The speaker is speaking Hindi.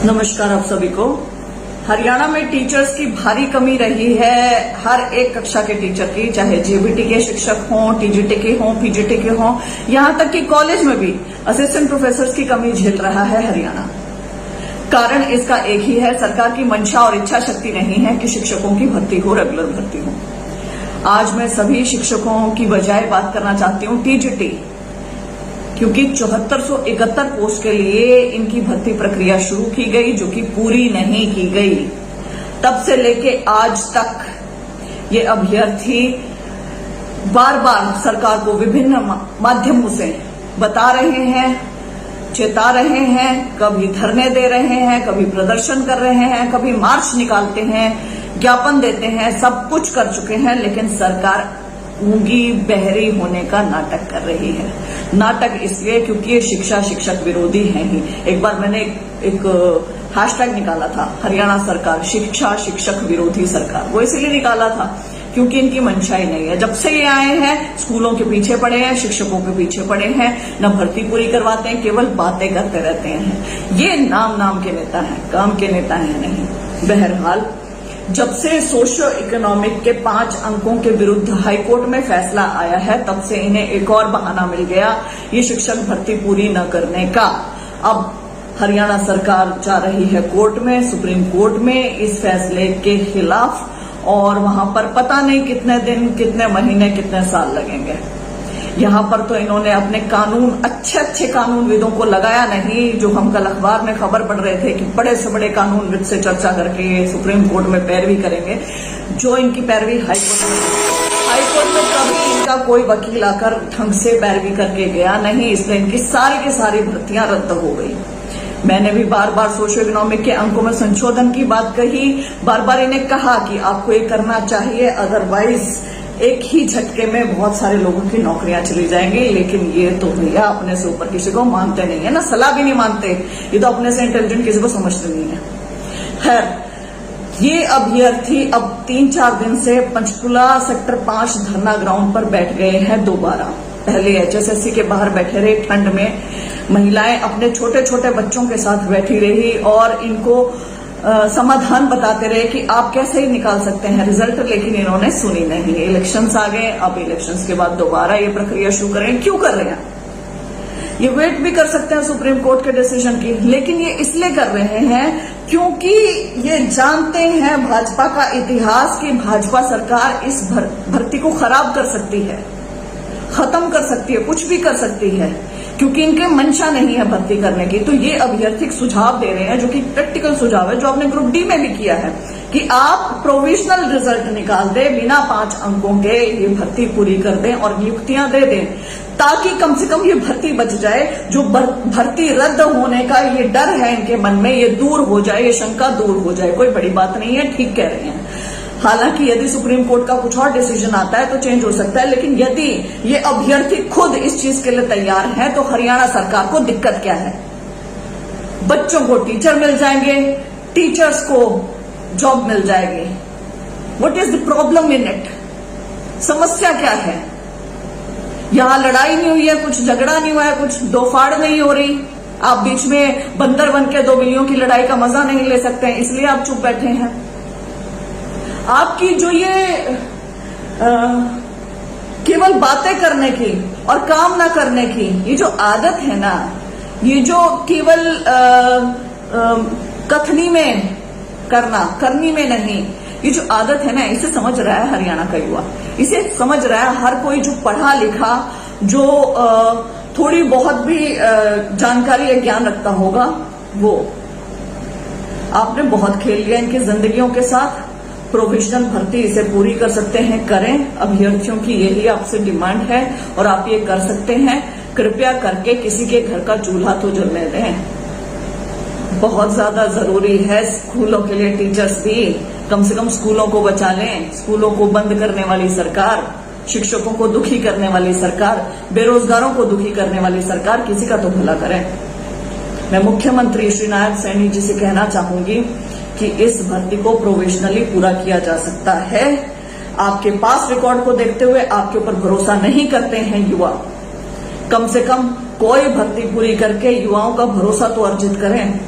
नमस्कार आप सभी को। हरियाणा में टीचर्स की भारी कमी रही है। हर एक कक्षा के टीचर की, चाहे जेबीटी के शिक्षक हों, टीजीटी के हों, पीजीटी के हों, यहां तक कि कॉलेज में भी असिस्टेंट प्रोफेसर की कमी झेल रहा है हरियाणा। कारण इसका एक ही है, सरकार की मंशा और इच्छा शक्ति नहीं है कि शिक्षकों की भर्ती हो, रेगुलर भर्ती हो। आज मैं सभी शिक्षकों की बजाय बात करना चाहती हूँ टीजीटी, क्योंकि 7471 पोस्ट के लिए इनकी भर्ती प्रक्रिया शुरू की गई, जो कि पूरी नहीं की गई। तब से लेके आज तक ये अभ्यर्थी बार बार सरकार को विभिन्न माध्यमों से बता रहे हैं, चेता रहे हैं, कभी धरने दे रहे हैं, कभी प्रदर्शन कर रहे हैं, कभी मार्च निकालते हैं, ज्ञापन देते हैं, सब कुछ कर चुके हैं, लेकिन सरकार गूंगी बहरी होने का नाटक कर रही है। नाटक इसलिए क्योंकि ये शिक्षक विरोधी है ही। एक बार मैंने एक हैशटैग निकाला था, हरियाणा सरकार शिक्षक विरोधी सरकार। वो इसलिए निकाला था क्योंकि इनकी मंशा ही नहीं है। जब से ये आए हैं स्कूलों के पीछे पड़े हैं, शिक्षकों के पीछे पड़े हैं, न भर्ती पूरी करवाते हैं, केवल बातें करते रहते हैं। ये नाम के नेता हैं, काम के नेता हैं नहीं। बहरहाल, जब से सोशियो इकोनॉमिक के 5 अंकों के विरुद्ध हाईकोर्ट में फैसला आया है, तब से इन्हें एक और बहाना मिल गया ये शिक्षक भर्ती पूरी न करने का। अब हरियाणा सरकार जा रही है कोर्ट में, सुप्रीम कोर्ट में, इस फैसले के खिलाफ, और वहां पर पता नहीं कितने दिन, कितने महीने, कितने साल लगेंगे। यहां पर तो इन्होंने अपने कानून, अच्छे कानूनविदों को लगाया नहीं, जो हम कल अखबार में खबर पढ़ रहे थे कि बड़े से बड़े कानूनविद से चर्चा करके सुप्रीम कोर्ट में पैरवी करेंगे, जो इनकी पैरवी हाईकोर्ट में कभी इनका कोई वकील आकर ढंग से पैरवी करके गया नहीं, इसलिए इनकी सारी की सारी भर्तियां रद्द हो गई। मैंने भी बार बार सोशियो इकोनॉमिक के अंकों में संशोधन की बात कही, बार बार इन्हें कहा कि आपको ये करना चाहिए, अदरवाइज एक ही झटके में बहुत सारे लोगों की नौकरियां चली जाएंगी। लेकिन ये तो भैया अपने से ऊपर किसी को मानते नहीं है ना, सलाह भी नहीं मानते, ये तो अपने से इंटेलिजेंट किसी को समझते नहीं है। खैर, ये अभ्यर्थी अब 3-4 दिन से पंचकुला सेक्टर 5 धरना ग्राउंड पर बैठ गए हैं दोबारा। पहले एचएसएससी के बाहर बैठे रहे, ठंड में महिलाएं अपने छोटे छोटे बच्चों के साथ बैठी रही और इनको समाधान बताते रहे कि आप कैसे ही निकाल सकते हैं रिजल्ट, लेकिन इन्होंने सुनी नहीं। इलेक्शंस आ गए, अब इलेक्शंस के बाद दोबारा ये प्रक्रिया शुरू करें। क्यों कर रहे हैं? ये वेट भी कर सकते हैं सुप्रीम कोर्ट के डिसीजन की, लेकिन ये इसलिए कर रहे हैं क्योंकि ये जानते हैं भाजपा का इतिहास कि भाजपा सरकार इस भर्ती को खराब कर सकती है, खत्म कर सकती है, कुछ भी कर सकती है, क्योंकि इनके मंशा नहीं है भर्ती करने की। तो ये अभ्यर्थी सुझाव दे रहे हैं, जो कि प्रैक्टिकल सुझाव है, जो आपने ग्रुप डी में भी किया है, कि आप प्रोविजनल रिजल्ट निकाल दें, बिना 5 अंकों के ये भर्ती पूरी कर दें और नियुक्तियां दे दें, ताकि कम से कम ये भर्ती बच जाए। जो भर्ती रद्द होने का ये डर है इनके मन में, ये दूर हो जाए, ये शंका दूर हो जाए। कोई बड़ी बात नहीं है, ठीक कह रहे हैं। हालांकि यदि सुप्रीम कोर्ट का कुछ और डिसीजन आता है तो चेंज हो सकता है, लेकिन यदि ये अभ्यर्थी खुद इस चीज के लिए तैयार है तो हरियाणा सरकार को दिक्कत क्या है? बच्चों को टीचर मिल जाएंगे, टीचर्स को जॉब मिल जाएगी। What is the problem in it? समस्या क्या है? यहां लड़ाई नहीं हुई है, कुछ झगड़ा नहीं हुआ है, कुछ दोफाड़ नहीं हो रही। आप बीच में बंदर बन के 2 बिल्लियों की लड़ाई का मजा नहीं ले सकते हैं, इसलिए आप चुप बैठे हैं। आपकी जो ये केवल बातें करने की और काम ना करने की ये जो आदत है ना, ये जो केवल कथनी में करना, करनी में नहीं, ये जो आदत है ना, इसे समझ रहा है हरियाणा का युवा, इसे समझ रहा है हर कोई जो पढ़ा लिखा, जो थोड़ी बहुत भी जानकारी या ज्ञान रखता होगा। वो आपने बहुत खेल लिया इनकी जिंदगियों के साथ। प्रोविजनल भर्ती इसे पूरी कर सकते हैं, करें। अभ्यर्थियों की यही आपसे डिमांड है और आप ये कर सकते हैं। कृपया करके किसी के घर का चूल्हा तो जलने दें, बहुत ज्यादा जरूरी है। स्कूलों के लिए टीचर्स भी, कम से कम स्कूलों को बचा लें। स्कूलों को बंद करने वाली सरकार, शिक्षकों को दुखी करने वाली सरकार, बेरोजगारों को दुखी करने वाली सरकार, किसी का तो भला करें। मैं मुख्यमंत्री श्री नायब सैनी जी से कहना चाहूंगी कि इस भर्ती को प्रोविजनली पूरा किया जा सकता है। आपके पास रिकॉर्ड को देखते हुए आपके ऊपर भरोसा नहीं करते हैं युवा, कम से कम कोई भर्ती पूरी करके युवाओं का भरोसा तो अर्जित करें।